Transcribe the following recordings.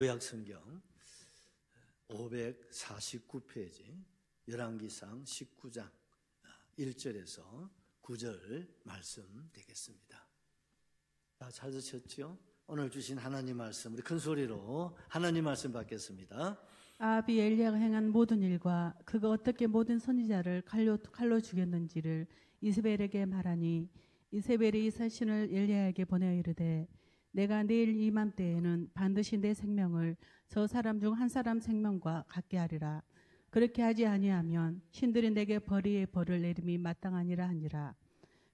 구약성경 549페이지 열왕기상 19장 1절에서 9절 말씀 되겠습니다. 잘 드셨죠? 오늘 주신 하나님 말씀 우리 큰 소리로 하나님 말씀 받겠습니다. 아합이 엘리야가 행한 모든 일과 그가 어떻게 모든 선지자를 칼로 죽였는지를 이세벨에게 말하니 이세벨이 이 사신을 엘리야에게 보내어 이르되 내가 내일 이맘때에는 반드시 내 생명을 저 사람 중 한 사람 생명과 같게 하리라. 그렇게 하지 아니하면 신들이 내게 벌이의 벌을 내림이 마땅하니라 하니라.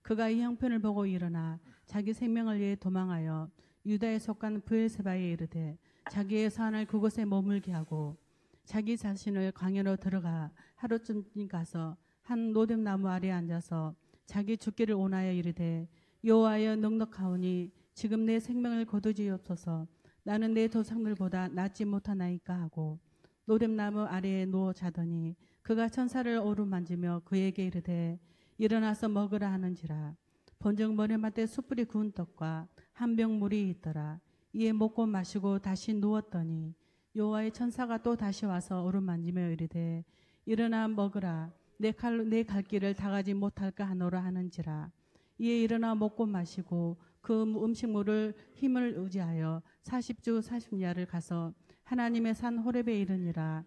그가 이 형편을 보고 일어나 자기 생명을 위해 도망하여 유다에 속한 브엘세바에 이르되 자기의 산을 그곳에 머물게 하고 자기 자신을 광야로 들어가 하루쯤 가서 한 노뎀나무 아래에 앉아서 자기 죽기를 원하여 이르되 여호와여 넉넉하오니 지금 내 생명을 거두지옵소서. 나는 내 조상들보다 낫지 못하나이까 하고 노뎀나무 아래에 누워 자더니 그가 천사를 어루만지며 그에게 이르되 일어나서 먹으라 하는지라. 본즉 머리맡에 숯불이 구운 떡과 한 병 물이 있더라. 이에 먹고 마시고 다시 누웠더니 여호와의 천사가 또 다시 와서 어루만지며 이르되 일어나 먹으라. 내 갈 길을 다 가지 못할까 하노라 하는지라. 이에 일어나 먹고 마시고 그 음식물을 힘을 의지하여 40주 40야를 가서 하나님의 산 호렙에 이르니라.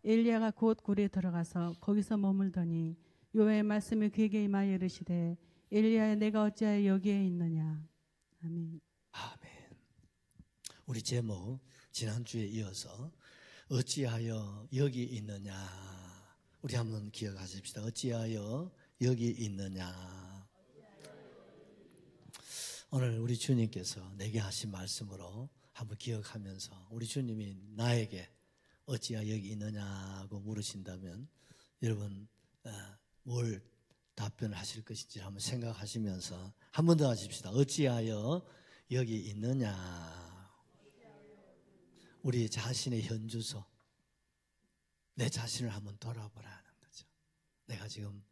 엘리야가 곧 굴에 들어가서 거기서 머물더니 여호와의 말씀이 그에게 임하여 이르시되 엘리야야 내가 어찌하여 여기에 있느냐. 아멘. 아멘. 우리 제목 지난주에 이어서 어찌하여 여기 있느냐. 우리 한번 기억하십시다. 어찌하여 여기 있느냐. 오늘 우리 주님께서 내게 하신 말씀으로 한번 기억하면서 우리 주님이 나에게 어찌하여 여기 있느냐고 물으신다면 여러분 뭘 답변을 하실 것인지 한번 생각하시면서 한 번 더 하십시다. 어찌하여 여기 있느냐. 우리 자신의 현주소, 내 자신을 한번 돌아보라는 거죠. 내가 지금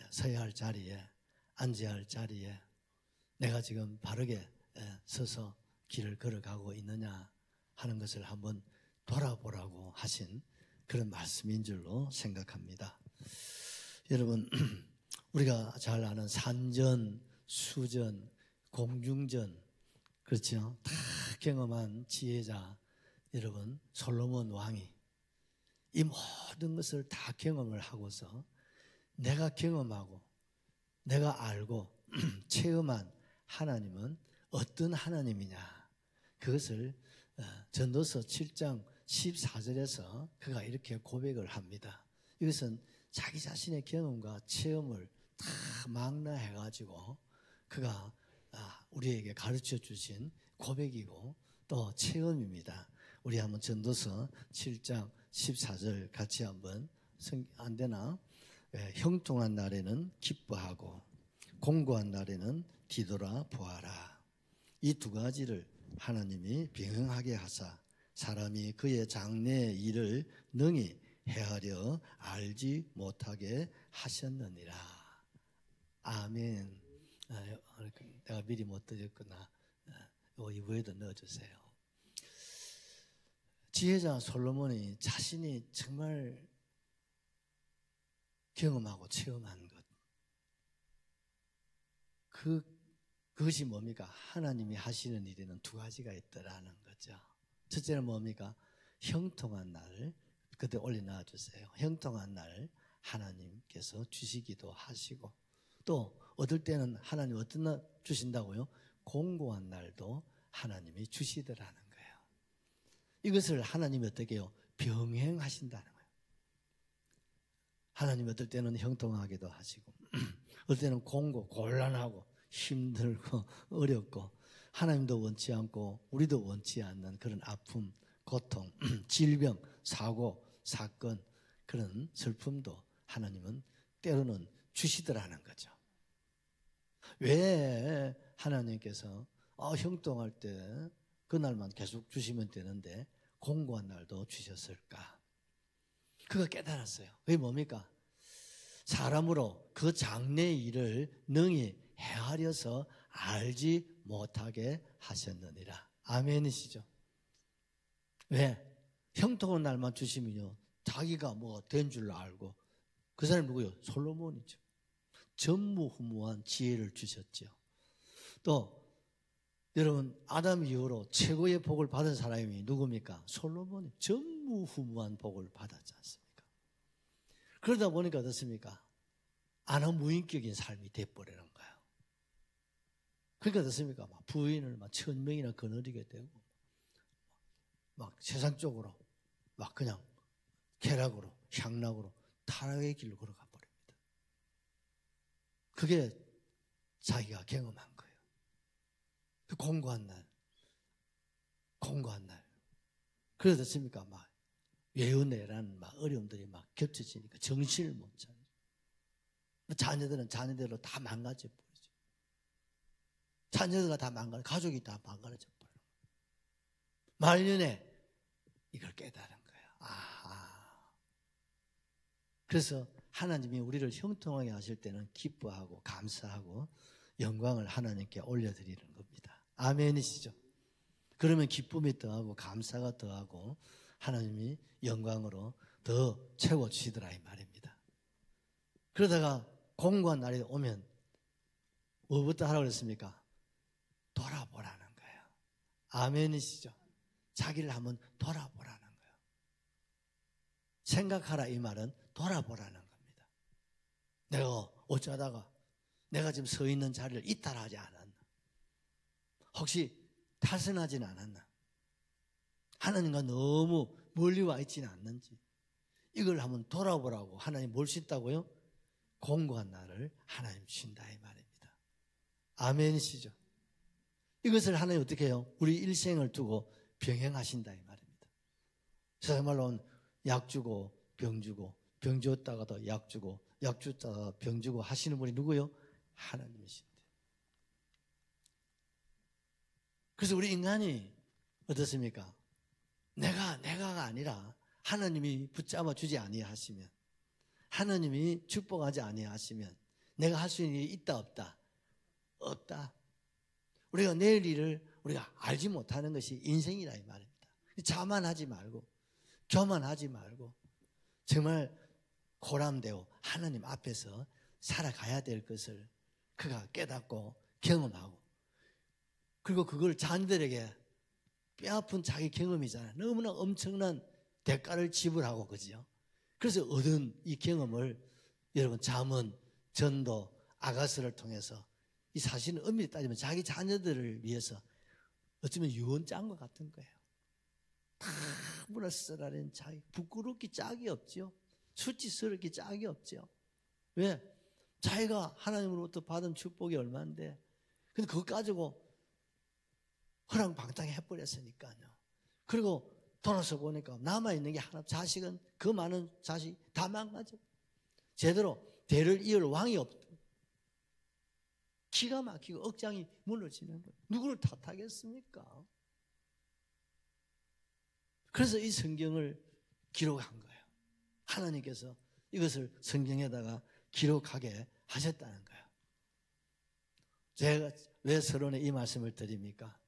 서야 할 자리에, 앉아야 할 자리에 내가 지금 바르게 서서 길을 걸어가고 있느냐 하는 것을 한번 돌아보라고 하신 그런 말씀인 줄로 생각합니다. 여러분, 우리가 잘 아는 산전, 수전, 공중전, 그렇죠? 다 경험한 지혜자 여러분, 솔로몬 왕이 이 모든 것을 다 경험을 하고서 내가 경험하고 내가 알고 체험한 하나님은 어떤 하나님이냐, 그것을 전도서 7장 14절에서 그가 이렇게 고백을 합니다. 이것은 자기 자신의 경험과 체험을 다 망라해가지고 그가 우리에게 가르쳐 주신 고백이고 또 체험입니다. 우리 한번 전도서 7장 14절 같이 한번 안 되나? 형통한 날에는 기뻐하고 공고한 날에는 뒤돌아 보아라. 이 두 가지를 하나님이 병행하게 하사 사람이 그의 장래의 일을 능히 헤아려 알지 못하게 하셨느니라. 아멘. 내가 미리 못 드렸구나. 이거에도 넣어주세요. 지혜자 솔로몬이 자신이 정말 경험하고 체험한 것, 그것이 뭡니까? 하나님이 하시는 일에는 두 가지가 있더라는 거죠. 첫째는 뭡니까? 형통한 날, 그때 올려놔 주세요. 형통한 날 하나님께서 주시기도 하시고 또 얻을 때는 하나님 어떤 날 주신다고요? 공고한 날도 하나님이 주시더라는 거예요. 이것을 하나님이 어떻게 해요? 병행하신다는 거예요. 하나님이 어떨 때는 형통하기도 하시고 어떨 때는 곤란하고 힘들고 어렵고 하나님도 원치 않고 우리도 원치 않는 그런 아픔, 고통, 질병, 사고, 사건, 그런 슬픔도 하나님은 때로는 주시더라는 거죠. 왜 하나님께서 형통할 때 그날만 계속 주시면 되는데 공고한 날도 주셨을까? 그거 깨달았어요. 그게 뭡니까? 사람으로 그 장래의 일을 능히 헤아려서 알지 못하게 하셨느니라. 아멘이시죠? 왜? 형통한 날만 주시면요, 자기가 뭐 된 줄 알고. 그 사람이 누구요? 솔로몬이죠. 전무후무한 지혜를 주셨죠. 또 여러분, 아담 이후로 최고의 복을 받은 사람이 누굽니까? 솔로몬이 전무후무한 복을 받았지 않습니까? 그러다 보니까 어떻습니까? 안하무인격인 삶이 돼버리는 거예요. 그러니까 어떻습니까? 막 부인을 막 1000명이나 거느리게 되고, 막 세상적으로, 막 그냥 쾌락으로, 향락으로 타락의 길로 걸어가 버립니다. 그게 자기가 경험한 거예요. 그 공고한 날. 그래서 어떻습니까? 막 외연애라는 막 어려움들이 막 겹쳐지니까 정신을 못 차려. 자녀들은 자녀대로 다 망가져 버리죠. 자녀들과 다 망가져, 가족이 다 망가져 버려요. 말년에 이걸 깨달은 거예요. 그래서 하나님이 우리를 형통하게 하실 때는 기뻐하고 감사하고 영광을 하나님께 올려드리는 겁니다. 아멘이시죠? 그러면 기쁨이 더하고 감사가 더하고 하나님이 영광으로 더 채워주시더라 이 말입니다. 그러다가 공고한 날이 오면 뭐부터 하라고 그랬습니까? 돌아보라는 거예요. 아멘이시죠? 자기를 한번 돌아보라는 거예요. 생각하라 이 말은 돌아보라는 겁니다. 내가 어쩌다가 내가 지금 서 있는 자리를 이탈하지 않았나? 혹시 탈선하진 않았나? 하나님과 너무 멀리 와 있지는 않는지 이걸 한번 돌아보라고 하나님 뭘 주신다고요? 공고한 날을 하나님 주신다 이 말입니다. 아멘이시죠? 이것을 하나님 어떻게 해요? 우리 일생을 두고 병행하신다 이 말입니다. 세상 말로는 약 주고 병 주고 병 주었다가도 약 주고 약 줬다가 병 주고 하시는 분이 누구요? 하나님이신데. 그래서 우리 인간이 어떻습니까? 내가가 아니라 하나님이 붙잡아 주지 아니하시면, 하나님이 축복하지 아니하시면 내가 할 수 있는 일이 있다 없다? 없다. 우리가 내일 일을 우리가 알지 못하는 것이 인생이라 이 말입니다. 자만하지 말고 교만하지 말고 정말 고람되어 하나님 앞에서 살아가야 될 것을 그가 깨닫고 경험하고, 그리고 그걸 자녀들에게 뼈아픈 자기 경험이잖아요. 너무나 엄청난 대가를 지불하고, 그죠? 그래서 얻은 이 경험을 여러분 잠언, 전도, 아가서를 통해서 이 사실은 엄밀히 따지면 자기 자녀들을 위해서 어쩌면 유언장과 같은 거예요. 다문화 쓰라는 자기 부끄럽기 짝이 없죠. 수치스럽기 짝이 없죠. 왜? 자기가 하나님으로부터 받은 축복이 얼마인데, 근데 그거 가지고 허랑방탕 해버렸으니까요. 그리고 돌아서 보니까 남아있는 게 하나, 자식은 그 많은 자식 다 망가져. 제대로 대를 이을 왕이 없다. 기가 막히고 억장이 무너지는 거예요. 누구를 탓하겠습니까? 그래서 이 성경을 기록한 거예요. 하나님께서 이것을 성경에다가 기록하게 하셨다는 거예요. 제가 왜 서론에 이 말씀을 드립니까?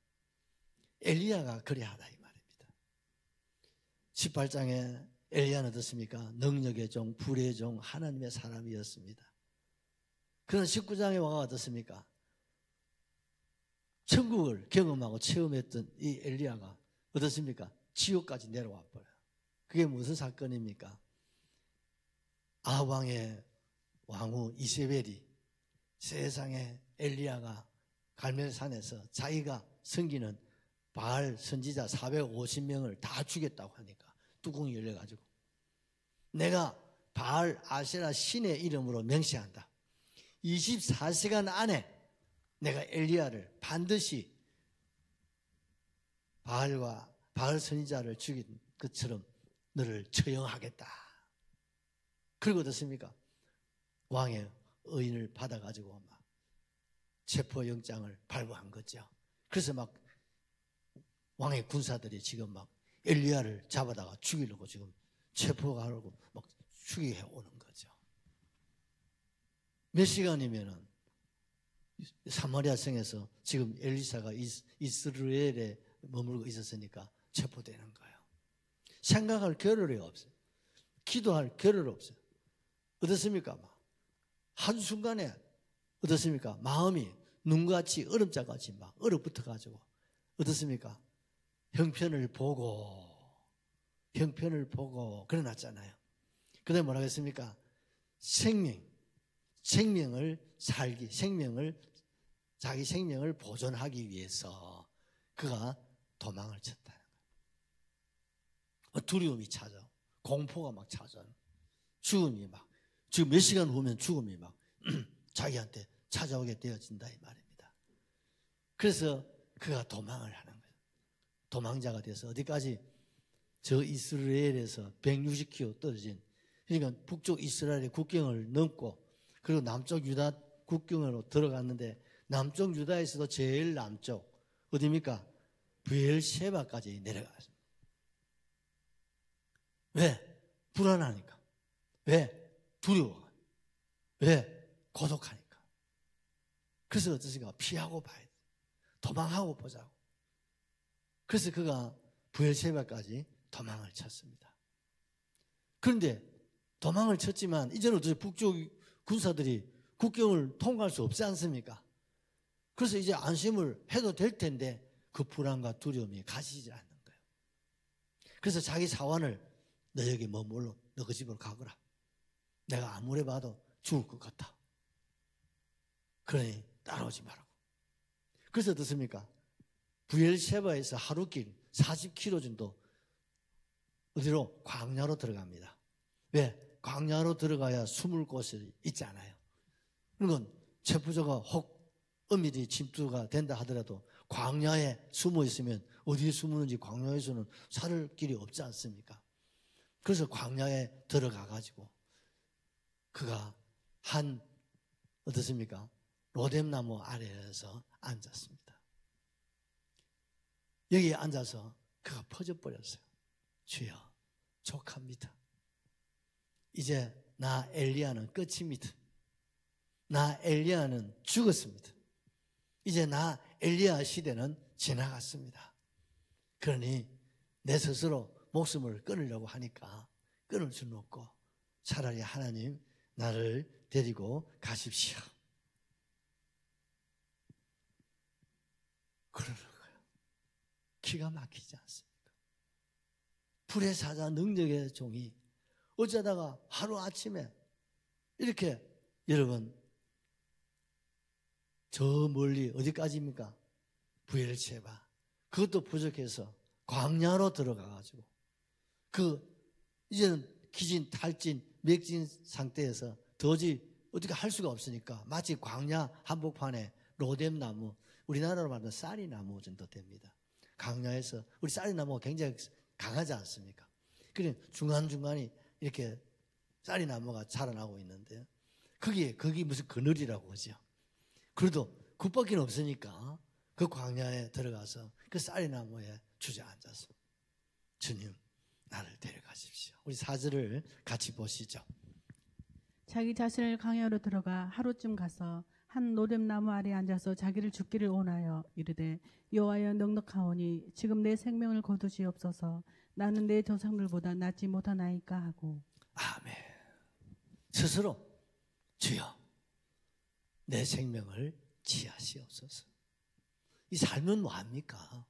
엘리야가 그리하다 이 말입니다. 18장에 엘리야는 어떻습니까? 능력의 종, 불의 종, 하나님의 사람이었습니다. 그런 19장에 와가 어떻습니까? 천국을 경험하고 체험했던 이 엘리야가 어떻습니까? 지옥까지 내려와 버려요. 그게 무슨 사건입니까? 아합왕의 왕후 이세벨이 세상에 엘리야가 갈멜산에서 자기가 섬기는 바알 선지자 450명을 다 죽였다고 하니까 뚜껑이 열려가지고, 내가 바알 아세라 신의 이름으로 명시한다. 24시간 안에 내가 엘리야를 반드시 바알 선지자를 죽인 것처럼 너를 처형하겠다. 그리고 어떻습니까? 왕의 의인을 받아가지고 막 체포영장을 발부한 거죠. 그래서 막 왕의 군사들이 지금 막 엘리야를 잡아다가 죽이려고 지금 체포하려고 막 죽이해 오는 거죠. 몇 시간이면은 사마리아 성에서 지금 엘리사가 이스라엘에 머물고 있었으니까 체포되는 거예요. 생각할 겨를이 없어요. 기도할 겨를 없어요. 어떻습니까? 막 한순간에 어떻습니까? 마음이 눈같이 얼음자같이 막 얼어붙어가지고 어떻습니까? 형편을 보고 그래놨잖아요. 그 다음에 뭐라고 했습니까? 생명을 살기, 자기 생명을 보존하기 위해서 그가 도망을 쳤다는 거예요. 두려움이 찾아오고 공포가 막 찾아오고 죽음이 막 지금 몇 시간 후면 죽음이 막 자기한테 찾아오게 되어진다 이 말입니다. 그래서 그가 도망을 하는 거예요. 도망자가 돼서 어디까지? 저 이스라엘에서 160km 떨어진, 그러니까 북쪽 이스라엘의 국경을 넘고 그리고 남쪽 유다 국경으로 들어갔는데 남쪽 유다에서도 제일 남쪽 어디입니까? 브엘셰바까지 내려갔습니다. 왜? 불안하니까. 왜? 두려워. 왜? 고독하니까. 그래서 어떻습니까? 피하고 봐야 돼. 도망하고 보자고. 그래서 그가 브엘셰바까지 도망을 쳤습니다. 그런데 도망을 쳤지만 이제는 어떻게 북쪽 군사들이 국경을 통과할 수 없지 않습니까? 그래서 이제 안심을 해도 될 텐데 그 불안과 두려움이 가시지 않는 거예요. 그래서 자기 사환을 너 여기 머물러, 너 그 집으로 가거라. 내가 아무리 봐도 죽을 것 같아. 그러니 따라오지 말라고. 그래서 어떻습니까? 브엘셰바에서 하루길 40km 정도 어디로? 광야로 들어갑니다. 왜? 광야로 들어가야 숨을 곳이 있잖아요. 그건 체포자가 혹 엄밀히 침투가 된다 하더라도 광야에 숨어 있으면 어디에 숨는지 광야에서는 살 길이 없지 않습니까? 그래서 광야에 들어가 가지고 그가 어떻습니까? 로뎀나무 아래에서 앉았습니다. 여기에 앉아서 그가 퍼져버렸어요. 주여, 족합니다. 이제 나 엘리야는 끝입니다. 나 엘리야는 죽었습니다. 이제 나 엘리야 시대는 지나갔습니다. 그러니 내 스스로 목숨을 끊으려고 하니까 끊을 수는 없고 차라리 하나님 나를 데리고 가십시오. 그러는 거예요. 기가 막히지 않습니까? 불의 사자 능력의 종이 어쩌다가 하루아침에 이렇게 여러분 저 멀리 어디까지입니까? 브엘셰바. 그것도 부족해서 광야로 들어가가지고 이제는 기진, 탈진, 맥진 상태에서 도저히 어떻게 할 수가 없으니까 마치 광야 한복판에 로뎀나무, 우리나라로 말하면 쌀이나무 정도 됩니다. 광야에서 우리 쌀이나무가 굉장히 강하지 않습니까? 그래 중간중간에 이렇게 쌀이나무가 자라나고 있는데요. 거기 무슨 그늘이라고 하죠. 그래도 굿밖에 없으니까 그 광야에 들어가서 그 쌀이나무에 주저앉아서 주님 나를 데려가십시오. 우리 4절을 같이 보시죠. 자기 자신을 광야로 들어가 하루쯤 가서 한 로뎀나무 아래 앉아서 자기를 죽기를 원하여 이르되 여호와여 넉넉하오니 지금 내 생명을 거두시옵소서. 나는 내 조상들보다 낫지 못하나이까 하고. 아멘. 스스로 주여 내 생명을 취하시옵소서. 이 살면 뭐합니까?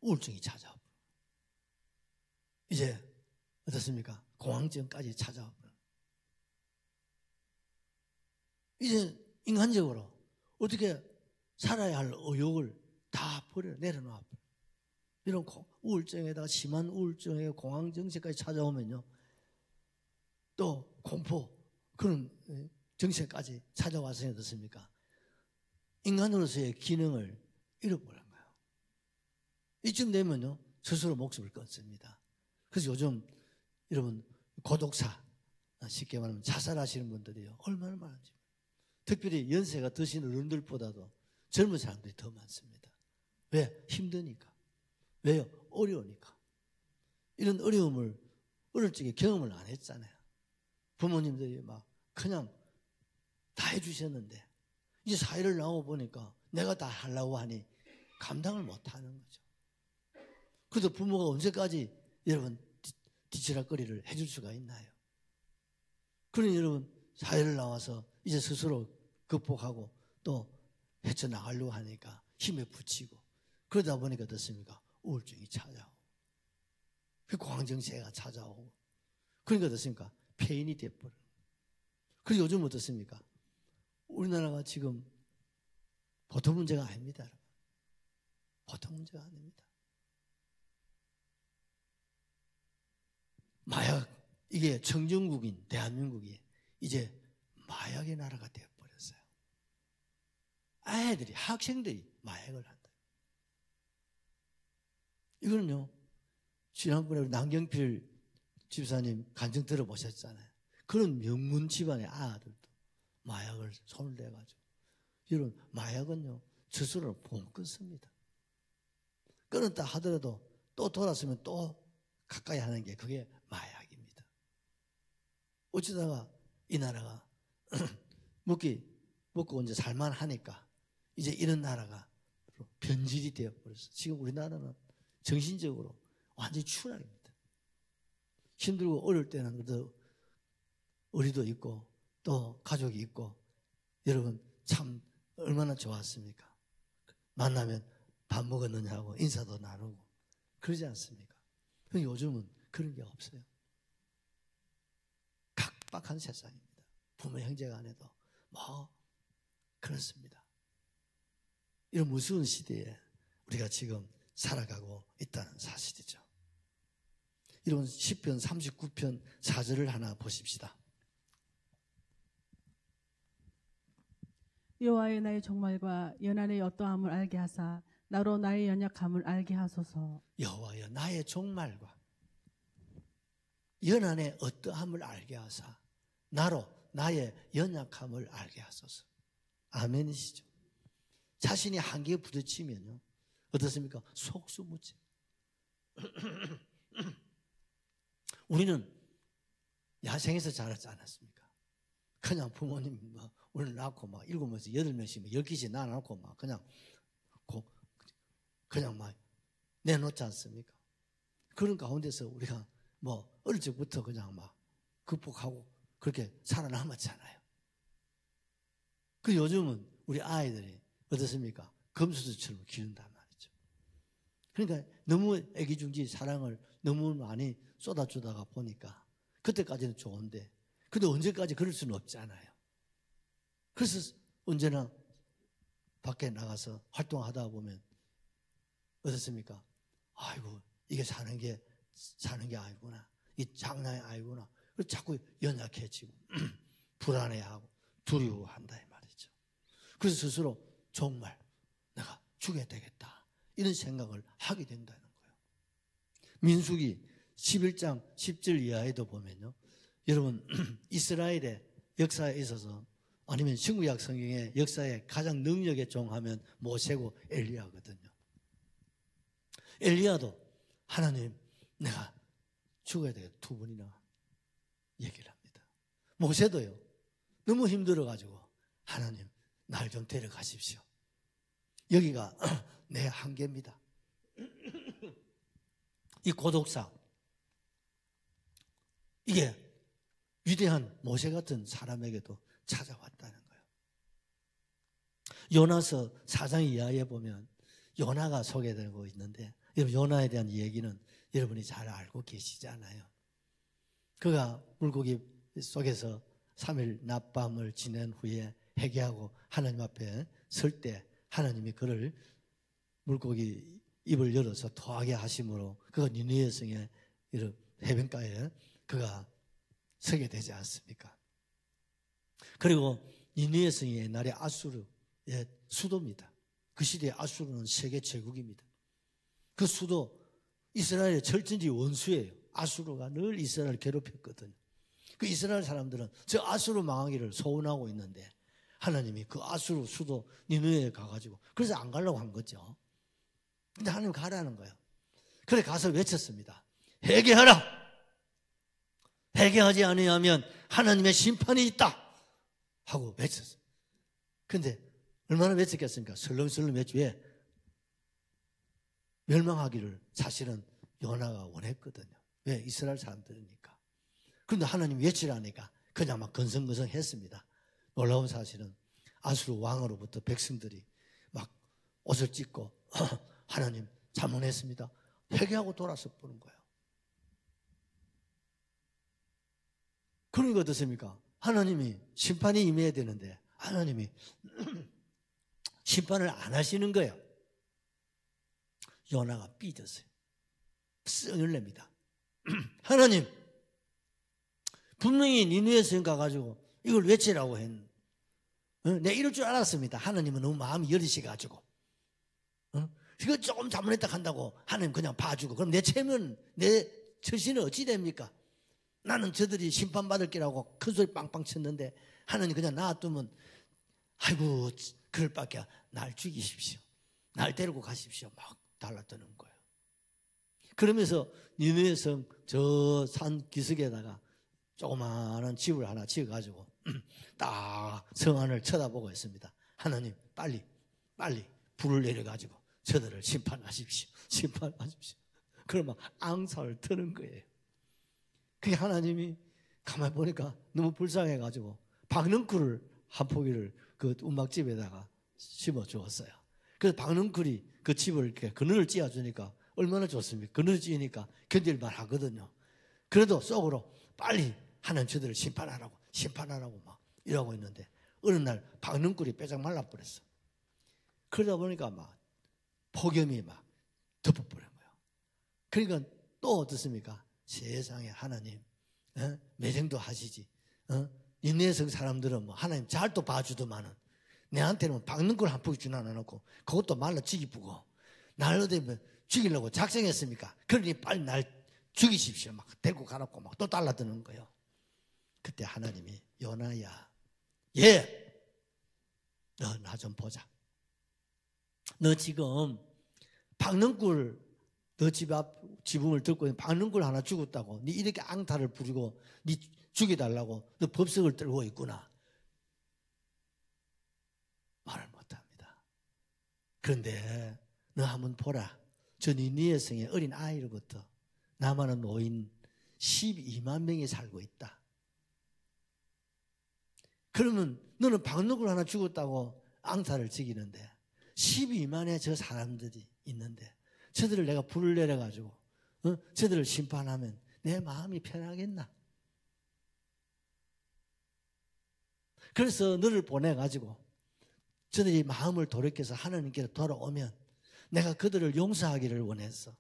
우울증이 찾아오고 이제 어떻습니까? 공황증까지 찾아오고 이제 인간적으로 어떻게 살아야 할 의욕을 다 내려놔. 이런 우울증에다가 심한 우울증에 공황증세까지 찾아오면요. 또 공포 그런 정세까지 찾아와서 어떻습니까? 인간으로서의 기능을 잃어버린 거예요. 이쯤 되면요. 스스로 목숨을 끊습니다. 그래서 요즘 여러분 고독사 쉽게 말하면 자살하시는 분들이요. 얼마나 많은지. 특별히 연세가 드신 어른들보다도 젊은 사람들이 더 많습니다. 왜? 힘드니까. 왜요? 어려우니까. 이런 어려움을 어릴 적에 경험을 안 했잖아요. 부모님들이 막 그냥 다 해주셨는데 이제 사회를 나오고 보니까 내가 다 하려고 하니 감당을 못 하는 거죠. 그래서 부모가 언제까지 여러분 뒤치락거리를 해줄 수가 있나요? 그러니 여러분 사회를 나와서 이제 스스로 극복하고 또 헤쳐나가려고 하니까 힘에 부치고 그러다 보니까 어떻습니까? 우울증이 찾아오고 그 광정세가 찾아오고 그러니까 어떻습니까? 폐인이 돼버려요. 그리고 요즘 어떻습니까? 우리나라가 지금 보통 문제가 아닙니다. 여러분. 보통 문제가 아닙니다. 마약, 이게 청정국인 대한민국이 이제 마약의 나라가 되어버렸어요. 아이들이, 학생들이 마약을 한다. 이거는요, 지난번에 우리 남경필 집사님 간증 들어보셨잖아요. 그런 명문 집안의 아들도 마약을 손을 대가지고. 이런 마약은요, 스스로를 못 끊습니다. 끊었다 하더라도 또 돌아서면 또 가까이 하는 게 그게 마약입니다. 어쩌다가 이 나라가 먹고 이제 살만하니까 이제 이런 나라가 변질이 되어버렸어요. 지금 우리나라는 정신적으로 완전히 추락입니다. 힘들고 어려울 때는 그래도 우리도 있고 또 가족이 있고 여러분 참 얼마나 좋았습니까? 만나면 밥 먹었느냐고 인사도 나누고 그러지 않습니까? 요즘은 그런 게 없어요. 각박한 세상입니다. 부모 형제 간에도 뭐 그렇습니다. 이런 무서운 시대에 우리가 지금 살아가고 있다는 사실이죠. 이런 시편 39편 4절을 하나 보십시다. 여호와의 나의 종말과 연한의 어떠함을 알게 하사 나로 나의 연약함을 알게 하소서. 여호와여 나의 종말과 연한의 어떠함을 알게 하사 나로 나의 연약함을 알게 하소서. 아멘이시죠. 자신이 한계에 부딪히면요 어떻습니까? 속수무책. 우리는 야생에서 자랐지 않았습니까? 그냥 부모님 오늘 낳고 막 7명씩 8명씩 10개씩 낳아놓고 막 그냥 막 내놓지 않습니까? 그런 가운데서 우리가 뭐 어릴 적부터 그냥 막 극복하고 그렇게 살아남았잖아요. 그 요즘은 우리 아이들이 어떻습니까? 금수저처럼 기른단 말이죠. 그러니까 너무 애기중지 사랑을 너무 많이 쏟아주다가 보니까 그때까지는 좋은데 근데 언제까지 그럴 수는 없잖아요. 그래서 언제나 밖에 나가서 활동하다 보면 어떻습니까? 아이고 이게 사는 게 아니구나. 이 장난이 아니구나. 그래서 자꾸 연약해지고 불안해하고 두려워한다 이 말이죠. 그래서 스스로 정말 내가 죽여야 되겠다 이런 생각을 하게 된다는 거예요. 민수기 11장 10절 이하에도 보면요. 여러분 이스라엘의 역사에 있어서 아니면 신구약 성경의 역사에 가장 능력의 종하면 모세고 엘리야거든요. 엘리야도 하나님 내가 죽어야 되겠다 2번이나 얘기를 합니다. 모세도요. 너무 힘들어가지고 하나님 날 좀 데려가십시오. 여기가 내 한계입니다. 이 고독사 이게 위대한 모세 같은 사람에게도 찾아왔다는 거예요. 요나서 4장 이하에 보면 요나가 소개되고 있는데 여러분 요나에 대한 얘기는 여러분이 잘 알고 계시잖아요. 그가 물고기 속에서 3일 낮밤을 지낸 후에 회개하고 하나님 앞에 설 때 하나님이 그를 물고기 입을 열어서 토하게 하심으로 그가 니느웨 성의 해변가에 그가 서게 되지 않습니까? 그리고 니느웨 성이 옛날에 아수르의 수도입니다. 그 시대의 아수르는 세계 제국입니다. 그 수도 이스라엘의 절전지 원수예요. 아수르가 늘 이스라엘을 괴롭혔거든요. 그 이스라엘 사람들은 저 아수르 망하기를 소원하고 있는데 하나님이 그 아수르 수도 니느웨에 가가지고 그래서 안 가려고 한 거죠. 근데 하나님 가라는 거예요. 그래 가서 외쳤습니다. 회개하라. 회개하지 아니하면 하나님의 심판이 있다 하고 외쳤어요. 근데 얼마나 외쳤겠습니까? 설렁설렁 외치. 왜? 멸망하기를 사실은 요나가 원했거든요. 왜? 이스라엘 사람들이니까. 그런데 하나님 외치라니까 그냥 막 건성건성 했습니다. 놀라운 사실은 아수르 왕으로부터 백성들이 막 옷을 찢고 하나님 잘못했습니다. 회개하고 돌아서 보는 거예요. 그러니까 어떻습니까? 하나님이 심판이 임해야 되는데 하나님이 심판을 안 하시는 거예요. 요나가 삐졌어요. 쓱을 냅니다. 하나님, 분명히 니느웨 성 가가지고 이걸 외치라고 했는데 내가 이럴 줄 알았습니다. 하나님은 너무 마음이 여리셔가지고 이거 조금 잘못했다 한다고 하나님 그냥 봐주고 그럼 내 처신은 어찌 됩니까? 나는 저들이 심판받을 기라고 큰 소리 빵빵 쳤는데 하나님 그냥 놔두면 아이고 그럴 밖에 날 죽이십시오. 날 데리고 가십시오. 막 달라드는 거예요. 그러면서 니느웨 성 저 산 기슭에다가 조그마한 집을 하나 지어가지고 딱 성 안을 쳐다보고 있습니다. 하나님 빨리 불을 내려가지고 저들을 심판하십시오. 심판하십시오. 그러면 앙살을 트는 거예요. 그게 하나님이 가만히 보니까 너무 불쌍해가지고 박넝쿨을 한 포기를 그 움막집에다가 심어 주었어요. 그래서 박넝쿨이 그 집을 이렇게 그늘을 찧어주니까 얼마나 좋습니까? 그늘을 찧으니까 견딜만 하거든요. 그래도 속으로 빨리 하나님 저들을 심판하라고 막 이러고 있는데 어느 날 박넝쿨이 빼짝 말라버렸어. 그러다 보니까 막 폭염이 막 덮어버린 거예요. 그러니까 또 어떻습니까? 세상에 하나님 매정도 하시지. 니느웨 성 사람들은 뭐 하나님 잘 또 봐주더만은 내한테는 박능쿨 한 포기 주나 안 놓고 그것도 말라 죽이쁘고 날 어디 죽이려고 작정했습니까? 그러니 빨리 날 죽이십시오. 막 데리고 가놓고 막 또 달라드는 거예요. 그때 하나님이 요나야, 너 나 좀 보자. 너 지금 박능쿨 너 집 앞 지붕을 듣고 있는 박능쿨 하나 죽었다고 네 이렇게 앙탈을 부리고 네 죽여달라고 너 법석을 들고 있구나. 말을 못합니다. 그런데 너 한번 보라. 저 니느웨 성의 어린 아이로부터 남아는 노인 12만 명이 살고 있다. 그러면 너는 박능쿨 하나 죽었다고 앙탈을 지기는데 12만의 저 사람들이 있는데 저들을 내가 불을 내려가지고 저들을 심판하면 내 마음이 편하겠나? 그래서 너를 보내가지고 저들이 마음을 돌이켜서 하나님께로 돌아오면 내가 그들을 용서하기를 원했어.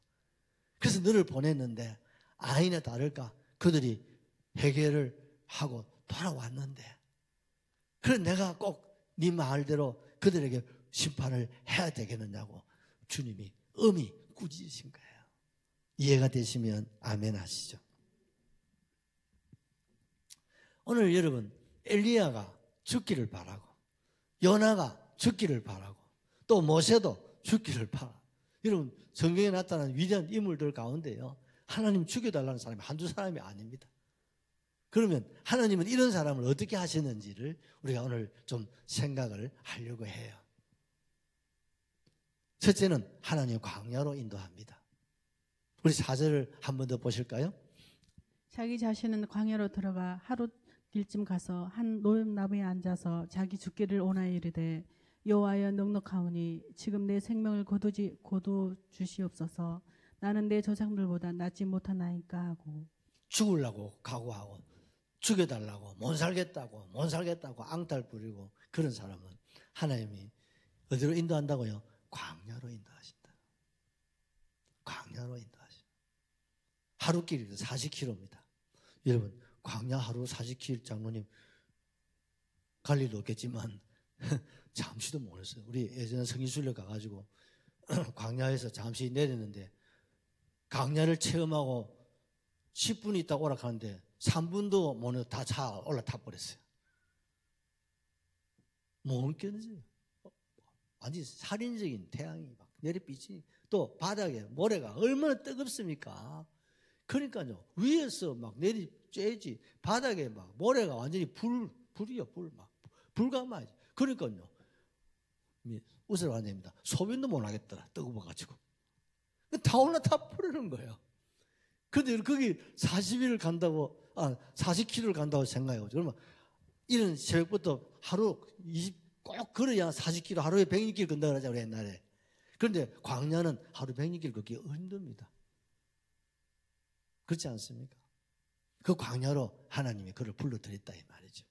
그래서 너를 보냈는데 아니나 다를까 그들이 회개를 하고 돌아왔는데 그래서 내가 꼭 네 말대로 그들에게 심판을 해야 되겠느냐고 주님이 엄히 꾸짖으신 거예요. 이해가 되시면 아멘 하시죠. 오늘 여러분 엘리야가 죽기를 바라고 요나가 죽기를 바라고 또 모세도 죽기를 바라. 여러분 성경에 나타난 위대한 인물들 가운데요 하나님 죽여달라는 사람이 한두 사람이 아닙니다. 그러면 하나님은 이런 사람을 어떻게 하시는지를 우리가 오늘 좀 생각을 하려고 해요. 첫째는 하나님 광야로 인도합니다. 우리 4절을 한 번 더 보실까요? 자기 자신은 광야로 들어가 하루 길쯤 가서 한 노염나무에 앉아서 자기 죽기를 원하여 이르되 여호와여 넉넉하오니 지금 내 생명을 거두 주시옵소서. 나는 내 조상들보다 낫지 못하나이까 하고 죽으려고 각오하고 죽여달라고 못 살겠다고 앙탈 부리고 그런 사람은 하나님이 어디로 인도한다고요? 광야로 인도하신다. 광야로 인도하신다. 하루 길이 40km입니다. 여러분 광야 하루 40km 장로님 갈 일도 없겠지만 잠시도 못했어요. 우리 예전에 성인순례 가가지고 광야에서 잠시 내렸는데 광야를 체험하고 10분 있다 오락하는데 3분도 못해서 다 차 올라타 버렸어요. 못 느꼈지. 완전히 살인적인 태양이 막 내리비치 또 바닥에 모래가 얼마나 뜨겁습니까? 그러니까요 위에서 막 내리쬐지 바닥에 막 모래가 완전히 불이요 막 불가마지. 그러니까요 웃으러 안 됩니다. 소변도 못 하겠더라 뜨거워가지고 다 올라타 버리는 거예요. 근데 거기 40일을 간다고, 40km를 간다고 생각해요. 그러면 이런 새벽부터 하루 꼭 걸어야 40km, 하루에 106km 건다 그러잖아요, 옛날에. 그런데 광야는 하루 106km 걷기 힘듭니다. 그렇지 않습니까? 그 광야로 하나님이 그를 불러들였다 이 말이죠.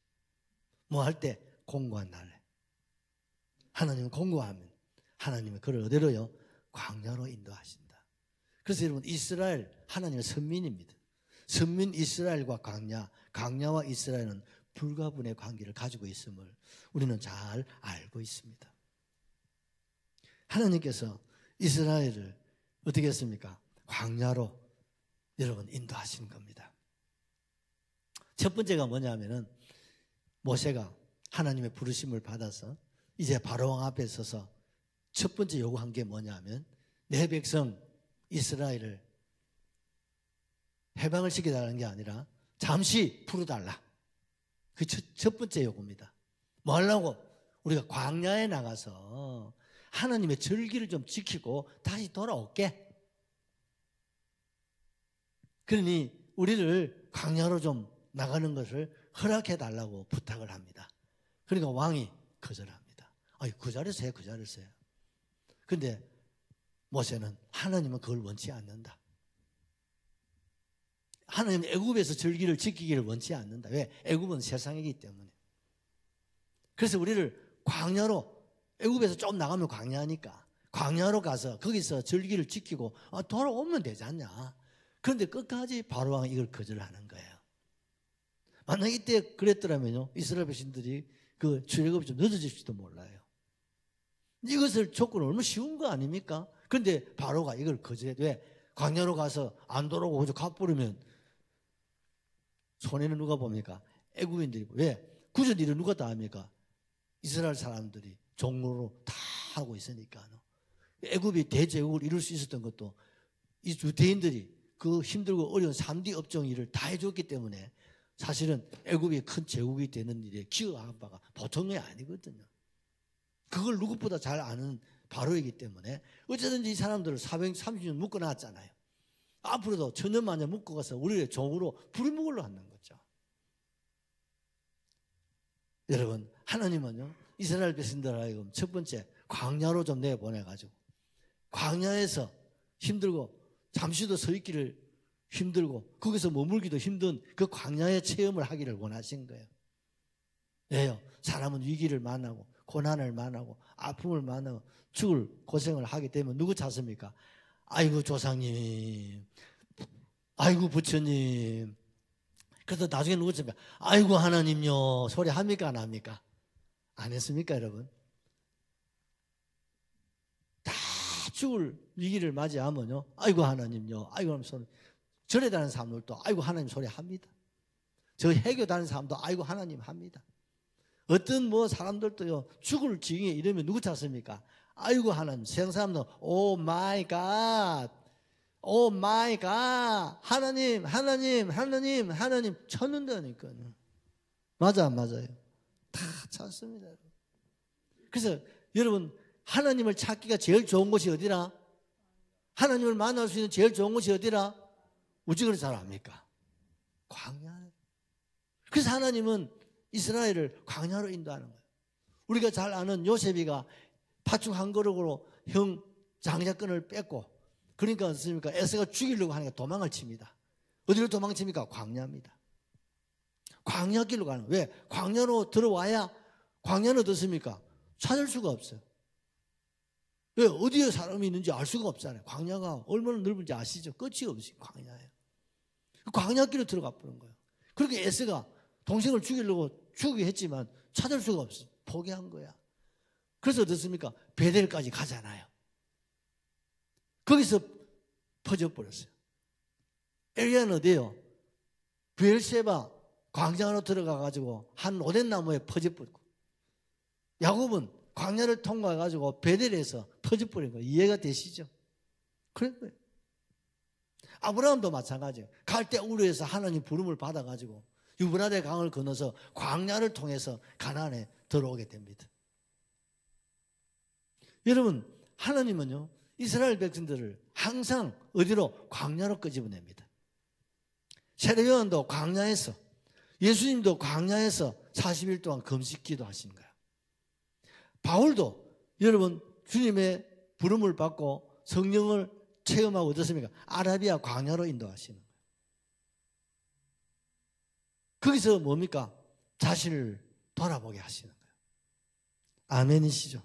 뭐 할 때? 공고한 날에. 하나님은 공고하면 하나님은 그를 어디로요? 광야로 인도하신다. 그래서 여러분, 이스라엘 하나님의 선민입니다. 선민 이스라엘과 광야와 이스라엘은 불가분의 관계를 가지고 있음을 우리는 잘 알고 있습니다. 하나님께서 이스라엘을 어떻게 했습니까? 광야로 여러분 인도하신 겁니다. 첫 번째가 뭐냐면은 모세가 하나님의 부르심을 받아서 이제 바로왕 앞에 서서 첫 번째 요구한 게 뭐냐면 내 백성 이스라엘을 해방을 시켜달라는 게 아니라 잠시 풀어달라. 그 첫 번째 요구입니다. 뭐 하려고? 우리가 광야에 나가서 하나님의 절기를 좀 지키고 다시 돌아올게. 그러니 우리를 광야로 좀 나가는 것을 허락해 달라고 부탁을 합니다. 그러니까 왕이 거절합니다. 아니, 그 자리에서 해, 그 자리에서 해. 근데 모세는 하나님은 그걸 원치 않는다. 하나님은 애굽에서 절기를 지키기를 원치 않는다. 왜? 애굽은 세상이기 때문에. 그래서 우리를 광야로, 애굽에서 좀 나가면 광야니까 광야로 가서 거기서 절기를 지키고 돌아오면 되지 않냐. 그런데 끝까지 바로왕은 이걸 거절하는 거예요. 만약 이때 그랬더라면요, 이스라엘 백성들이 그 출애굽이 좀 늦어질지도 몰라요. 이것을 조건은 얼마나 쉬운 거 아닙니까? 그런데 바로가 이걸 거절해. 왜? 광야로 가서 안 돌아오고 그저 갚으려면 손해는 누가 봅니까? 애굽인들이. 왜? 굳이 일을 누가 다 합니까? 이스라엘 사람들이 종로로 다 하고 있으니까. 애굽이 대제국을 이룰 수 있었던 것도 이 유대인들이 그 힘들고 어려운 3D 업종 일을 다 해줬기 때문에 사실은 애굽이 큰 제국이 되는 일에 기여한 바가 보통이 아니거든요. 그걸 누구보다 잘 아는 바로이기 때문에 어쨌든지 이 사람들을 430년 묶어놨잖아요. 앞으로도 천년만년 묶어가서 우리의 종으로 부리먹으려 하는 거죠. 여러분, 하나님은요, 이스라엘 백성들 하여금 첫 번째 광야로 좀 내보내가지고 광야에서 힘들고 잠시도 서 있기를 힘들고 거기서 머물기도 힘든 그 광야의 체험을 하기를 원하신 거예요. 왜요? 사람은 위기를 만나고 고난을 만나고 아픔을 만나고 죽을 고생을 하게 되면 누구 찾습니까? 아이고 조상님, 아이고 부처님. 그래서 나중에 누구 찾습니까? 아이고 하나님요. 소리 합니까 안 합니까? 안 했습니까 여러분? 다 죽을 위기를 맞이하면요, 아이고 하나님요. 아이고 하면 소리. 절에 다니는 사람들도 아이고 하나님 소리 합니다. 저 해교 다니는 사람도 아이고 하나님 합니다. 어떤 뭐 사람들도요, 죽을 지경에 이러면 누구 찾습니까? 아이고 하나님. 세상 사람들은 오 마이 갓, 오 마이 갓, 하나님, 하나님, 하나님, 하나님 찾는다니까요. 맞아 안 맞아요? 다 찾습니다. 그래서 여러분, 하나님을 찾기가 제일 좋은 곳이 어디라? 하나님을 만날 수 있는 제일 좋은 곳이 어디라? 우리 그걸 잘 압니까? 광야. 그래서 하나님은 이스라엘을 광야로 인도하는 거예요. 우리가 잘 아는 요셉이가 팥죽 한 그릇으로 형 장자권을 뺏고, 그러니까 어떻습니까? 에서가 죽이려고 하니까 도망을 칩니다. 어디로 도망칩니까? 광야입니다. 광야길로 가는 거예요. 왜? 광야로 들어와야, 광야는 어떻습니까? 찾을 수가 없어요. 왜? 어디에 사람이 있는지 알 수가 없잖아요. 광야가 얼마나 넓은지 아시죠? 끝이 없이 광야예요. 광야길로 들어가 버린 거예요. 그렇게 에서가 동생을 죽이려고 죽이게 했지만 찾을 수가 없어. 포기한 거야. 그래서 어떻습니까? 베델까지 가잖아요. 거기서 퍼져버렸어요. 엘리야는 어디에요? 브엘세바 광장으로 들어가가지고 한 로덴 나무에 퍼져버리고, 야곱은 광야를 통과해가지고 베델에서 퍼져버린 거예요. 이해가 되시죠? 그런 거예요. 아브라함도 마찬가지예요. 갈대 우르에서 하나님 부름을 받아가지고 유브라데 강을 건너서 광야를 통해서 가나안에 들어오게 됩니다. 여러분, 하나님은요, 이스라엘 백성들을 항상 어디로? 광야로 끄집어냅니다. 세례요한도 광야에서, 예수님도 광야에서 40일 동안 금식 기도하신 거예요. 바울도 여러분 주님의 부름을 받고 성령을 체험하고 어떻습니까? 아라비아 광야로 인도하시는 거예요. 거기서 뭡니까? 자신을 돌아보게 하시는 거예요. 아멘이시죠?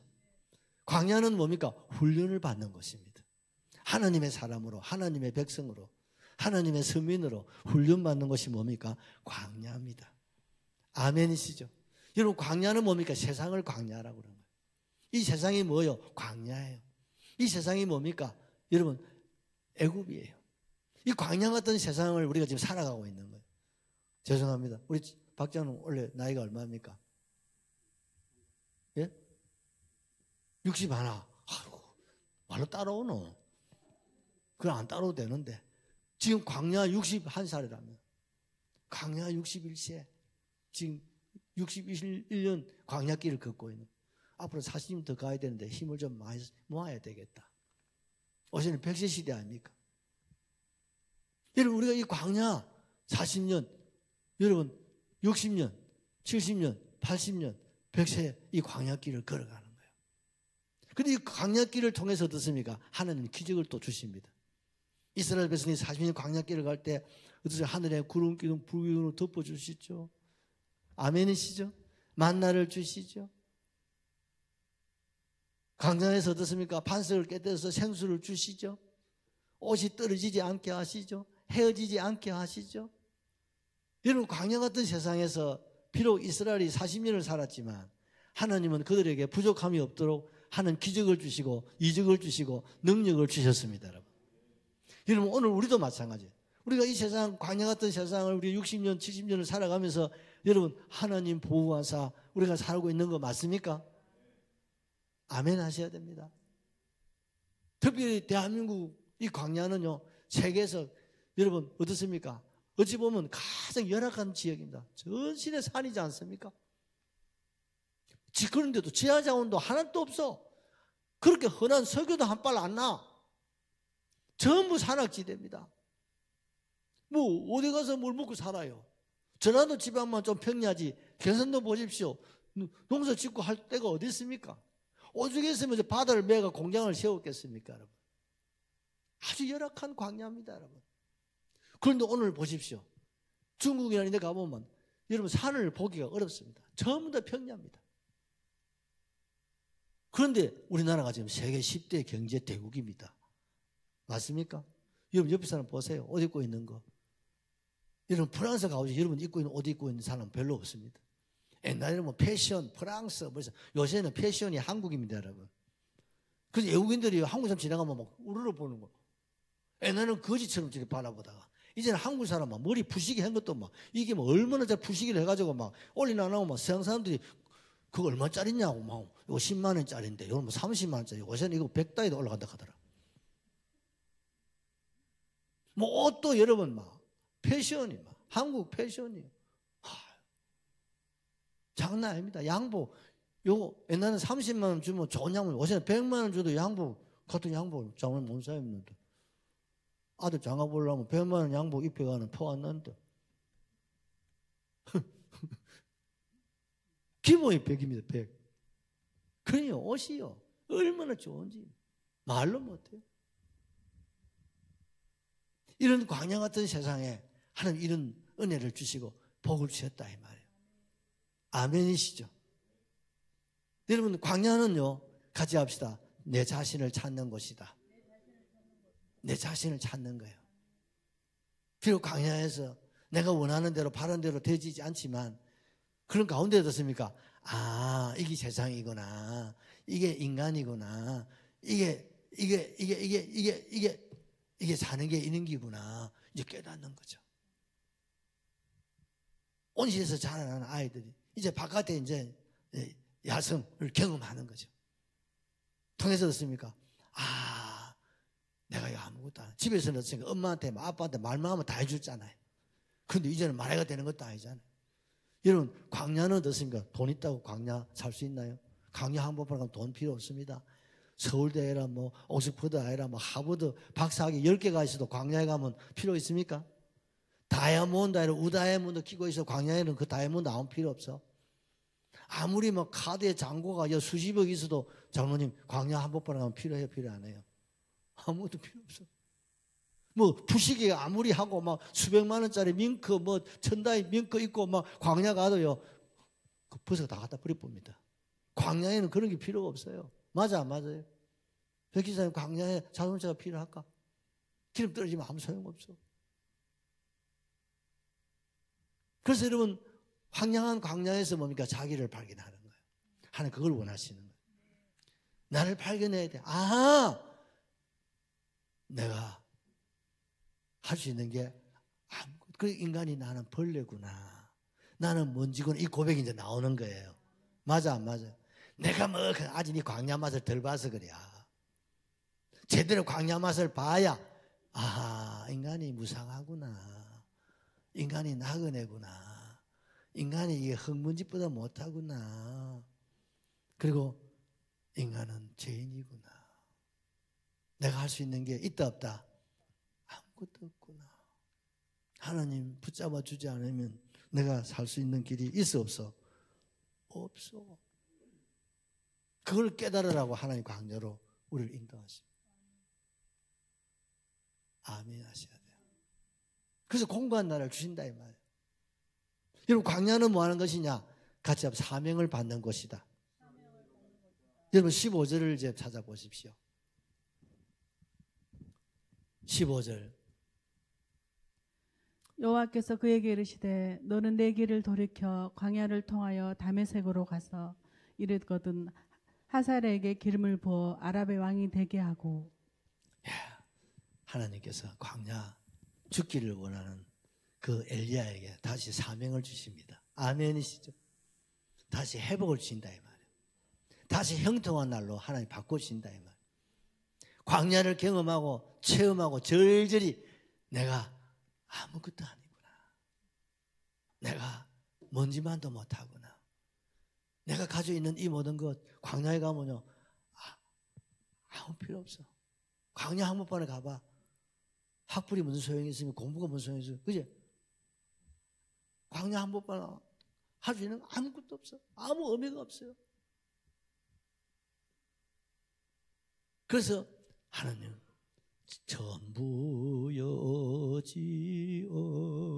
광야는 뭡니까? 훈련을 받는 것입니다. 하나님의 사람으로, 하나님의 백성으로, 하나님의 서민으로 훈련받는 것이 뭡니까? 광야입니다. 아멘이시죠? 여러분 광야는 뭡니까? 세상을 광야라고 그러는 거예요. 이 세상이 뭐예요? 광야예요. 이 세상이 뭡니까? 여러분 애굽이에요. 이 광야 같은 세상을 우리가 지금 살아가고 있는 거예요. 죄송합니다. 우리 박장은 원래 나이가 얼마입니까? 예? 61. 아이고, 말로 따라오노? 그건 안 따라오도 되는데. 지금 광야 61살이라면. 광야 61세. 지금 61년 광야길을 걷고 있는. 앞으로 40년 더 가야 되는데 힘을 좀 많이 모아야 되겠다. 어제는 100세 시대 아닙니까? 여러분, 우리가 이 광야 40년, 여러분 60년, 70년, 80년, 100세 이 광야길을 걸어가는 거예요. 그런데 이 광야길을 통해서 어떻습니까? 하나님은 기적을 또 주십니다. 이스라엘 백성이 40년 광야길을 갈 때 어떠세요? 하늘에 구름 기둥 불기둥으로 덮어주시죠. 아멘이시죠? 만나를 주시죠. 광야에서 어떻습니까? 반석을 깨뜨려서 생수를 주시죠. 옷이 떨어지지 않게 하시죠. 헤어지지 않게 하시죠. 여러분 광야 같은 세상에서 비록 이스라엘이 40년을 살았지만 하나님은 그들에게 부족함이 없도록 하는 기적을 주시고 이적을 주시고 능력을 주셨습니다. 여러분. 여러분 오늘 우리도 마찬가지예요. 우리가 이 세상 광야 같은 세상을 우리 60년 70년을 살아가면서 여러분 하나님 보호하사 우리가 살고 있는 거 맞습니까? 아멘 하셔야 됩니다. 특별히 대한민국 이 광야는요 세계에서 여러분 어떻습니까? 어찌 보면 가장 열악한 지역입니다. 전신의 산이지 않습니까? 그런데도 지하자원도 하나도 없어. 그렇게 흔한 석유도 한 발 안 나. 전부 산악지대입니다. 뭐 어디 가서 뭘 먹고 살아요? 전라도 지방만 좀 평야지. 경상도 보십시오. 농사 짓고 할 데가 어디 있습니까? 오죽했으면 바다를 메가 공장을 세웠겠습니까, 여러분? 아주 열악한 광야입니다, 여러분. 그런데 오늘 보십시오. 중국이나 이런 데 가보면 여러분 산을 보기가 어렵습니다. 전부 다 평야입니다. 그런데 우리나라가 지금 세계 10대 경제 대국입니다. 맞습니까? 여러분 옆에 사람 보세요. 옷 입고 있는 거. 여러분 프랑스 가보시죠. 여러분 입고 있는 옷 입고 있는 사람 별로 없습니다. 옛날에는 뭐 패션, 프랑스, 요새는 패션이 한국입니다, 여러분. 그래서 외국인들이 한국 사람 지나가면 막 우러러보는 거. 옛날에는 거지처럼 저렇게 바라보다가 이제는 한국 사람 막 머리 부시게 한 것도 막 이게 뭐 얼마나 잘 부시기를 해가지고 막 올리나 나오고 막 서양 사람들이 그거 얼마짜리냐고 막 이거 10만 원짜리인데 이거 뭐 30만 원짜리 요새는 이거 100다이도 올라간다 하더라. 뭐 옷도 여러분 막 패션이 막 한국 패션이 장난 아닙니다. 양복 요거 옛날에는 30만 원 주면 좋은 양복 요새는 100만 원 줘도 양복 같은 양복 장을 못 사입는데 아들 장가 보려면 100만 원 양복 입혀가는 포 안 난다. 기본이 100입니다. 100. 그래요. 옷이요. 얼마나 좋은지 말로 못해요. 이런 광야 같은 세상에 하나님 이런 은혜를 주시고 복을 주셨다 이 말이에요. 아멘이시죠? 여러분 광야는요. 같이 합시다. 내 자신을 찾는 곳이다. 내 자신을 찾는 거예요. 비록 광야에서 내가 원하는 대로 바라는 대로 되지 않지만 그런 가운데 어떻습니까? 아, 이게 세상이구나. 이게 인간이구나. 이게 사는 게 있는 기구나. 이제 깨닫는 거죠. 온실에서 자라나는 아이들이 이제 바깥에 이제 야성을 경험하는 거죠. 통해서 어떻습니까? 아, 내가 이거 아무것도 안 해. 집에서는 어떻습니까? 엄마한테, 아빠한테 말만 하면 다 해줬잖아요. 그런데 이제는 말해가 되는 것도 아니잖아요. 여러분, 광야는 어떻습니까? 돈 있다고 광야 살 수 있나요? 광야 한복판에 가면 돈 필요 없습니다. 서울대라 뭐 옥스퍼드 아니라 뭐 하버드 박사학위 10개가 있어도 광야에 가면 필요 있습니까? 다이아몬드 아니라 우다이아몬드 끼고 있어. 광야에는 그 다이아몬드 아무 필요 없어. 아무리 뭐 카드에 잔고가 수십억 있어도 장로님 광야 한복판에 가면 필요해요? 필요 안 해요? 아무것도 필요 없어. 뭐 부시기 아무리 하고 막 수백만 원짜리 밍크 뭐 천다이 밍크 있고 막 광야 가도요 그 벗어 다 갖다 버려봅니다. 광야에는 그런 게 필요가 없어요. 맞아 안 맞아요? 백기사님 광야에 자동차가 필요할까? 기름 떨어지면 아무 소용없어. 그래서 여러분 황량한 광야에서 뭡니까? 자기를 발견하는 거예요. 하나님 그걸 원하시는 거예요. 나를 발견해야 돼. 아하! 내가 할 수 있는 게 그 인간이 나는 벌레구나. 나는 먼지구나. 이 고백이 이제 나오는 거예요. 맞아 안 맞아? 내가 뭐 아직 이 광야 맛을 덜 봐서 그래. 제대로 광야 맛을 봐야 아하 인간이 무상하구나. 인간이 나그네구나. 인간이 이게 흙먼지보다 못하구나. 그리고 인간은 죄인이구나. 내가 할 수 있는 게 있다 없다? 아무것도 없구나. 하나님 붙잡아 주지 않으면 내가 살 수 있는 길이 있어 없어? 없어. 그걸 깨달으라고 하나님 강요로 우리를 인도하십니다. 아멘 하셔야 돼요. 그래서 공부한 나라를 주신다 이 말이에요. 여러분 광야는 뭐 하는 것이냐? 같이 한번 사명을 받는 곳이다. 여러분 15절을 이제 찾아보십시오. 15절. 여호와께서 그에게 이르시되 너는 내 길을 돌이켜 광야를 통하여 다메섹으로 가서 이르거든 하살에게 기름을 부어 아랍의 왕이 되게 하고. 하나님께서 광야 죽기를 원하는 그 엘리야에게 다시 사명을 주십니다. 아멘이시죠? 다시 회복을 주신다 이 말이에요. 다시 형통한 날로 하나님 바꾸신다 이 말이에요. 광야를 경험하고 체험하고 절절히 내가 아무것도 아니구나. 내가 먼지만도 못하구나. 내가 가지고 있는 이 모든 것 광야에 가면요 아무 필요 없어. 광야 한복판에 가봐. 학불이 무슨 소용이 있으면 공부가 무슨 소용이 있어요. 그지? 광야 한복판에 할 수 있는 아무것도 없어. 아무 의미가 없어요. 그래서 하나님 전부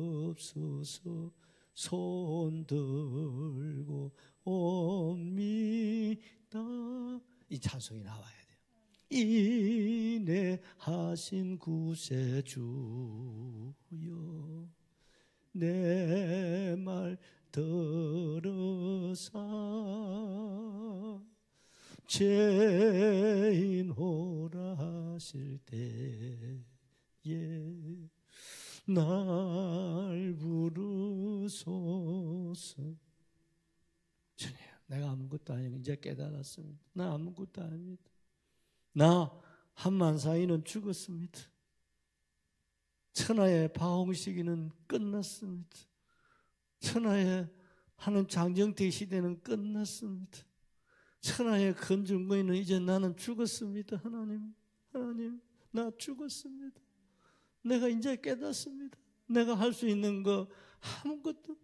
여지없소서 손 들고 옵니다. 이 찬송이 나와야 돼요. 인내하신 구세주여 내 말 들으사 죄인 호라하실 때에 날 부르소서. 주님 내가 아무것도 아니고 이제 깨달았습니다. 나 아무것도 아닙니다. 나 한만사이는 죽었습니다. 천하의 바홍시기는 끝났습니다. 천하의 하는 장정태 시대는 끝났습니다. 천하의 건중거인은 이제 나는 죽었습니다. 하나님 나 죽었습니다. 내가 이제 깨닫습니다. 내가 할 수 있는 거 아무것도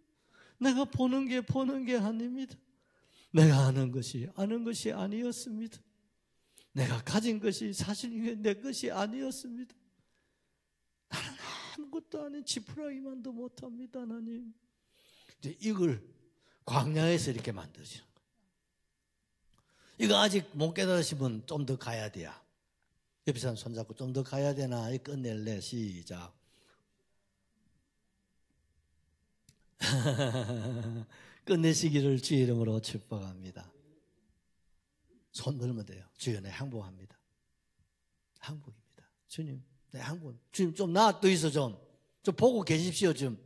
내가 보는 게 아닙니다. 내가 아는 것이 아니었습니다. 내가 가진 것이 사실 내 것이 아니었습니다. 나는 아무것도 아닌 지푸라기만도 못합니다. 하나님 이제 이걸 광야에서 이렇게 만드죠. 이거 아직 못 깨달으시면 좀 더 가야 돼요. 옆에 사람 손잡고 좀 더 가야 되나? 끝낼래? 시작. 끝내시기를 주의 이름으로 축복합니다. 손 들면 돼요. 주여 내 항복합니다. 항복입니다. 주님 내 항복. 주님 좀 놔둬 있어 좀 보고 계십시오 좀.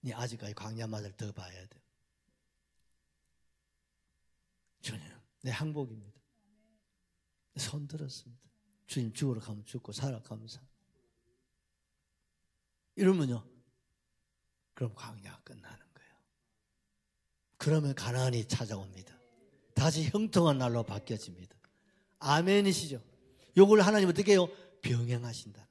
네 아직까지 광야 맛을 더 봐야 돼. 주님 내 항복입니다. 손 들었습니다. 주님 죽으러 가면 죽고 살아가면 살. 이러면요. 그럼 광야가 끝나는 거예요. 그러면 가나안이 찾아옵니다. 다시 형통한 날로 바뀌어집니다. 아멘이시죠? 요걸 하나님 어떻게 해요? 병행하신다.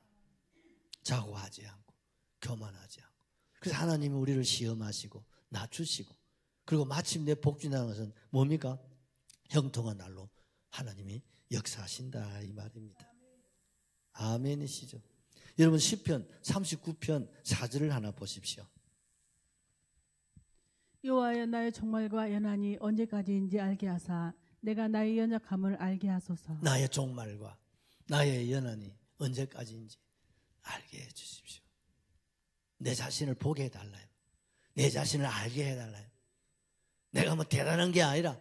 자고하지 않고 교만하지 않고 그래서 하나님이 우리를 시험하시고 낮추시고 그리고 마침내 복주나는 것은 뭡니까? 형통한 날로 하나님이 역사하신다 이 말입니다. 아멘이시죠? 여러분 시편 39편 4절을 하나 보십시오. 여호와여 나의 종말과 연한이 언제까지인지 알게 하사 내가 나의 연약함을 알게 하소서. 나의 종말과 나의 연한이 언제까지인지 알게 해주십시오. 내 자신을 보게 해달라요. 내 자신을 알게 해달라요. 내가 뭐 대단한 게 아니라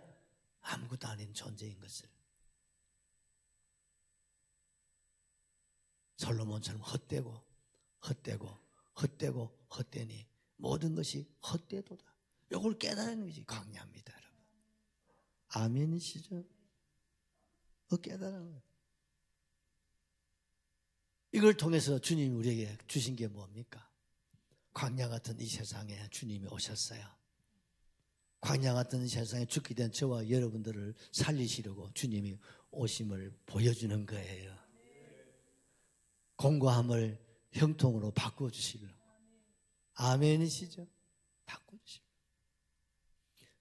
아무것도 아닌 존재인 것을. 솔로몬처럼 헛되니 모든 것이 헛되도다. 이걸 깨달은 것이 광야입니다, 여러분. 아멘이시죠? 깨달은 거예요. 이걸 통해서 주님이 우리에게 주신 게 뭡니까? 광야 같은 이 세상에 주님이 오셨어요. 광야 같은 이 세상에 죽게 된 저와 여러분들을 살리시려고 주님이 오심을 보여주는 거예요. 공고함을 형통으로 바꿔주시려고. 아멘이시죠? 바꿔주시려고.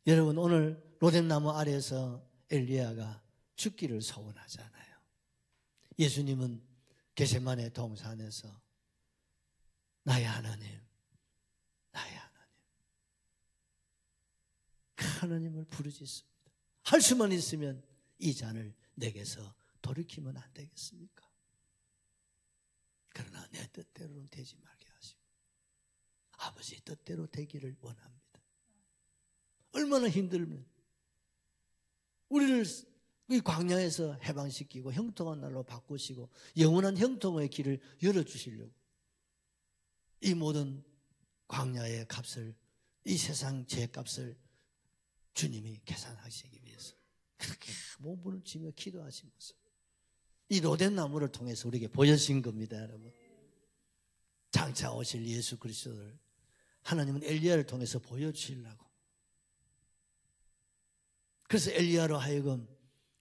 여러분 오늘 로뎀나무 아래에서 엘리야가 죽기를 소원하잖아요. 예수님은 겟세마네 동산에서 나의 하나님, 하나님을 부르짖습니다. 할 수만 있으면 이 잔을 내게서 돌이키면 안 되겠습니까? 그러나 내 뜻대로는 되지 말게 하시고 아버지 뜻대로 되기를 원합니다. 얼마나 힘들면 우리를 이 광야에서 해방시키고 형통한 날로 바꾸시고 영원한 형통의 길을 열어주시려고 이 모든 광야의 값을, 이 세상 죄값을 주님이 계산하시기 위해서 그렇게 몸부를 치며 기도하신 모습, 이 로뎀나무를 통해서 우리에게 보여주신 겁니다, 여러분. 장차 오실 예수 그리스도를 하나님은 엘리야를 통해서 보여주시려고. 그래서 엘리야로 하여금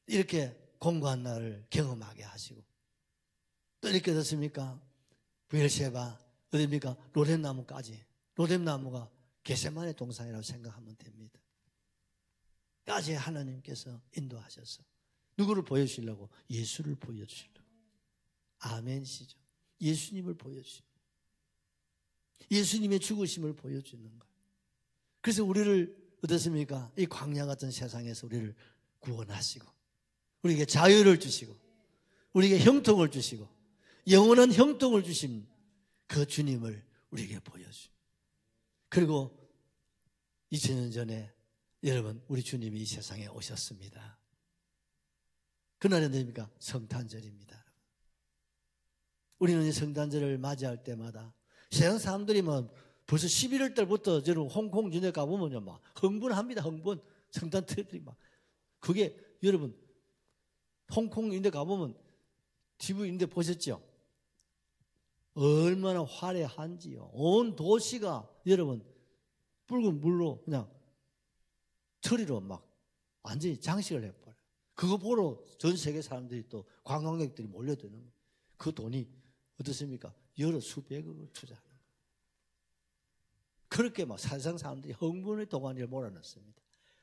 이렇게 공고한 날을 경험하게 하시고 또 이렇게 됐습니까? 브엘세바 어디입니까? 로뎀나무까지. 로뎀나무가 겟세마네 동산이라고 생각하면 됩니다. 까지 하나님께서 인도하셔서 누구를 보여주시려고? 예수를 보여주시려고. 아멘이시죠? 예수님을 보여주시고 예수님의 죽으심을 보여주는 거예요. 그래서 우리를 어떻습니까? 이 광야 같은 세상에서 우리를 구원하시고 우리에게 자유를 주시고 우리에게 형통을 주시고 영원한 형통을 주신 그 주님을 우리에게 보여주시고 그리고 2000년 전에 여러분 우리 주님이 이 세상에 오셨습니다. 그날은 뭡니까? 성탄절입니다. 우리는 이 성탄절을 맞이할 때마다 세상 사람들이 뭐 벌써 11월 달부터 여러분 홍콩 진에 가보면요 막 흥분합니다. 흥분. 성탄 트리들이 막 그게 여러분 홍콩 인데 가보면 TV 인데 보셨죠? 얼마나 화려한지요. 온 도시가 여러분 붉은 물로 그냥 트리로 막 완전히 장식을 해버려요. 그거 보러 전 세계 사람들이 또 관광객들이 몰려드는 거예요. 그 돈이 어떻습니까? 여러 수백억을 투자하는 거예요. 그렇게 막 세상 사람들이 흥분의 동안을 몰아넣습니다.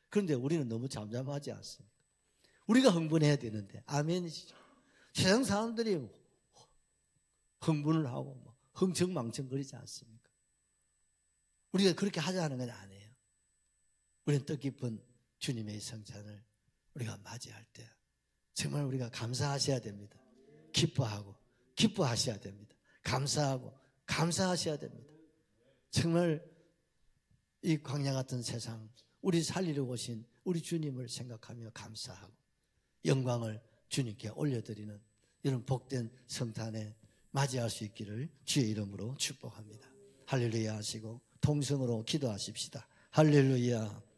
그런데 우리는 너무 잠잠하지 않습니까? 우리가 흥분해야 되는데 아멘이시죠? 세상 사람들이 흥분을 하고 막 흥청망청거리지 않습니까? 우리가 그렇게 하자는 건 아니에요. 우리는 뜻깊은 주님의 성찬을 우리가 맞이할 때 정말 우리가 감사하셔야 됩니다. 기뻐하셔야 됩니다. 감사하셔야 됩니다. 정말 이 광야 같은 세상 우리 살리러 오신 우리 주님을 생각하며 감사하고 영광을 주님께 올려드리는 이런 복된 성탄에 맞이할 수 있기를 주의 이름으로 축복합니다. 할렐루야 하시고 통성으로 기도하십시다. 할렐루야.